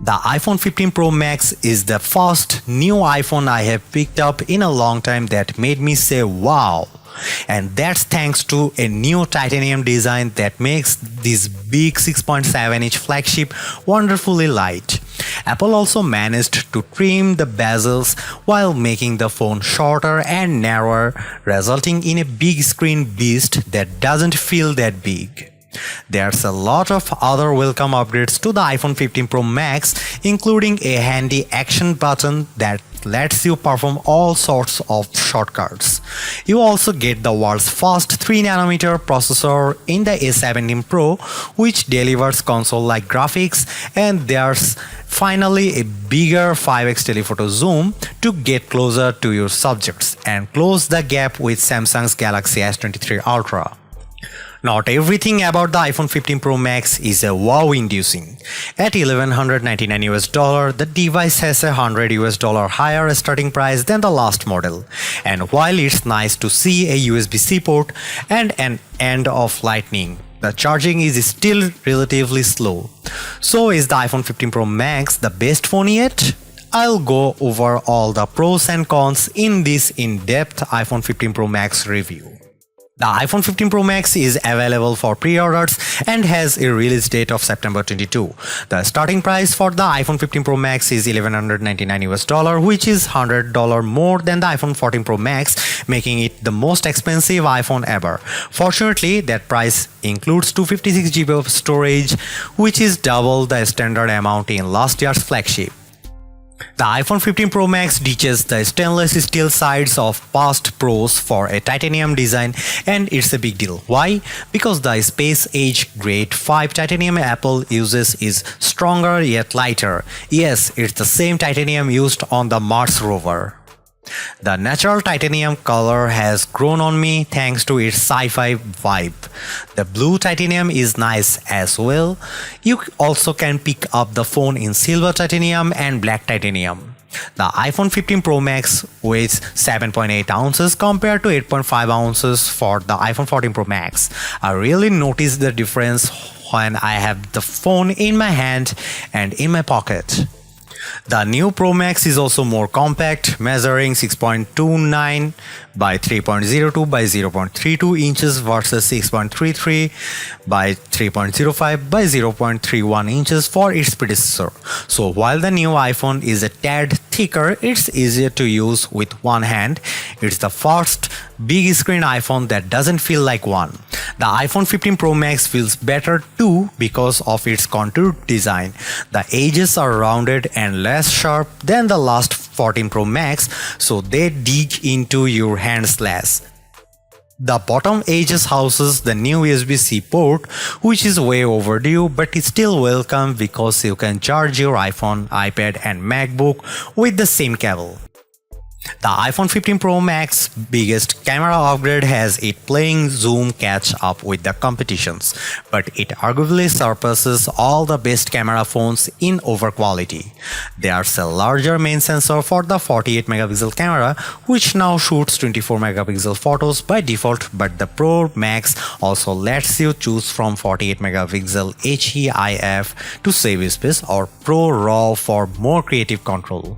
The iPhone 15 Pro Max is the first new iPhone I have picked up in a long time that made me say wow. And that's thanks to a new titanium design that makes this big 6.7-inch flagship wonderfully light. Apple also managed to trim the bezels while making the phone shorter and narrower, resulting in a big screen beast that doesn't feel that big. There's a lot of other welcome upgrades to the iPhone 15 Pro Max, including a handy action button that lets you perform all sorts of shortcuts. You also get the world's first 3nm processor in the A17 Pro, which delivers console-like graphics, and there's finally a bigger 5x telephoto zoom to get closer to your subjects and close the gap with Samsung's Galaxy S23 Ultra. Not everything about the iPhone 15 Pro Max is a wow-inducing. At $1,199, the device has a $100 higher starting price than the last model. And while it's nice to see a USB-C port and an end of Lightning, the charging is still relatively slow. So is the iPhone 15 Pro Max the best phone yet? I'll go over all the pros and cons in this in-depth iPhone 15 Pro Max review. The iPhone 15 Pro Max is available for pre-orders and has a release date of September 22. The starting price for the iPhone 15 Pro Max is $1,199, which is $100 more than the iPhone 14 Pro Max, making it the most expensive iPhone ever. Fortunately, that price includes 256GB of storage, which is double the standard amount in last year's flagship. The iPhone 15 Pro Max ditches the stainless steel sides of past Pros for a titanium design, and it's a big deal. Why? Because the Space Age Grade 5 titanium Apple uses is stronger yet lighter. Yes, it's the same titanium used on the Mars rover. The natural titanium color has grown on me thanks to its sci-fi vibe. The blue titanium is nice as well. You also can pick up the phone in silver titanium and black titanium. The iPhone 15 Pro Max weighs 7.8 ounces compared to 8.5 ounces for the iPhone 14 Pro Max. I really notice the difference when I have the phone in my hand and in my pocket. The new Pro Max is also more compact, measuring 6.29 by 3.02 by 0.32 inches versus 6.33 by 3.05 by 0.31 inches for its predecessor. So while the new iPhone is a tad thicker, it's easier to use with one hand. It's the first big screen iPhone that doesn't feel like one. The iPhone 15 Pro Max feels better too because of its contoured design. The edges are rounded and less sharp than the last 14 Pro Max, so they dig into your hands less. The bottom edges houses the new USB-C port, which is way overdue, but it's still welcome because you can charge your iPhone, iPad and MacBook with the same cable. The iPhone 15 Pro Max biggest camera upgrade has it playing zoom catch up with the competitions, but it arguably surpasses all the best camera phones in over quality. There's a larger main sensor for the 48 megapixel camera, which now shoots 24 megapixel photos by default, but the Pro Max also lets you choose from 48 megapixel HEIF to save space or Pro RAW for more creative control.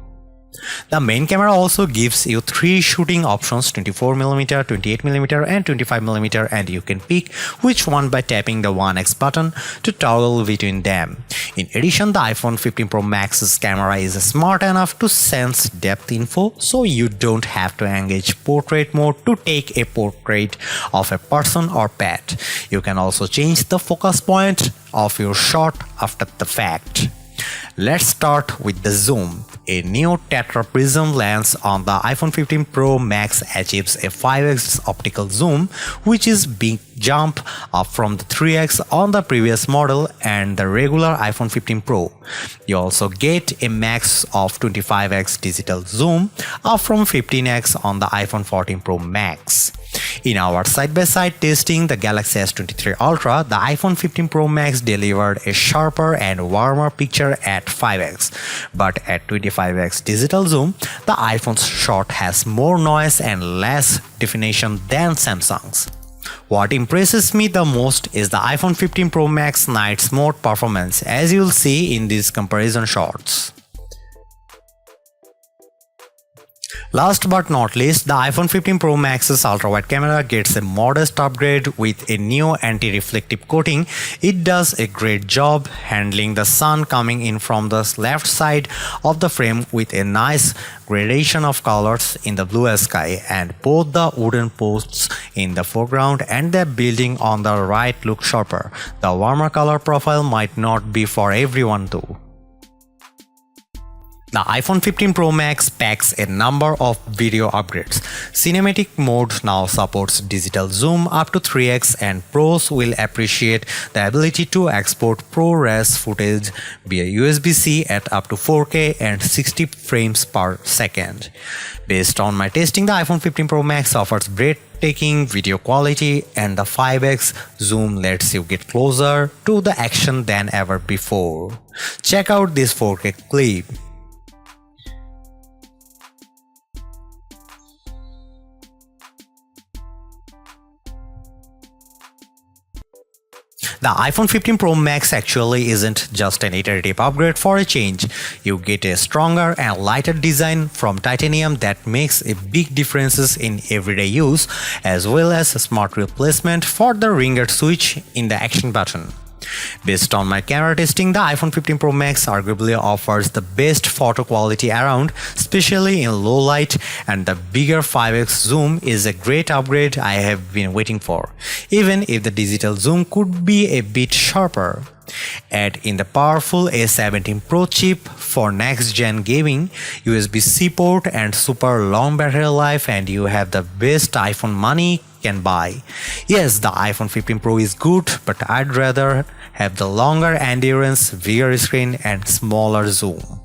The main camera also gives you 3 shooting options: 24mm, 28mm and 25mm, and you can pick which one by tapping the 1x button to toggle between them. In addition, the iPhone 15 Pro Max's camera is smart enough to sense depth info, so you don't have to engage portrait mode to take a portrait of a person or pet. You can also change the focus point of your shot after the fact. Let's start with the zoom. A new tetra prism lens on the iPhone 15 Pro Max achieves a 5x optical zoom, which is a big jump up from the 3x on the previous model and the regular iPhone 15 Pro. You also get a max of 25x digital zoom, up from 15x on the iPhone 14 Pro Max. In our side-by-side testing the Galaxy S23 Ultra, the iPhone 15 Pro Max delivered a sharper and warmer picture at 5x, but at 25x digital zoom, the iPhone's shot has more noise and less definition than Samsung's. What impresses me the most is the iPhone 15 Pro Max Night Mode performance, as you'll see in these comparison shots. Last but not least, the iPhone 15 Pro Max's ultra-wide camera gets a modest upgrade with a new anti-reflective coating. It does a great job handling the sun coming in from the left side of the frame with a nice gradation of colors in the blue sky, and both the wooden posts in the foreground and the building on the right look sharper. The warmer color profile might not be for everyone though. The iPhone 15 Pro Max packs a number of video upgrades. Cinematic mode now supports digital zoom up to 3x, and pros will appreciate the ability to export ProRes footage via USB-C at up to 4K and 60 frames per second. Based on my testing, the iPhone 15 Pro Max offers breathtaking video quality, and the 5x zoom lets you get closer to the action than ever before. Check out this 4K clip. The iPhone 15 Pro Max actually isn't just an iterative upgrade for a change. You get a stronger and lighter design from titanium that makes a big differences in everyday use, as well as a smart replacement for the ringer switch in the action button. Based on my camera testing, the iPhone 15 Pro Max arguably offers the best photo quality around, especially in low light, and the bigger 5x zoom is a great upgrade I have been waiting for, even if the digital zoom could be a bit sharper. Add in the powerful A17 Pro chip for next-gen gaming, USB-C port and super long battery life, and you have the best iPhone money can buy. Yes, the iPhone 15 Pro is good, but I'd rather have the longer endurance, bigger screen and smaller zoom.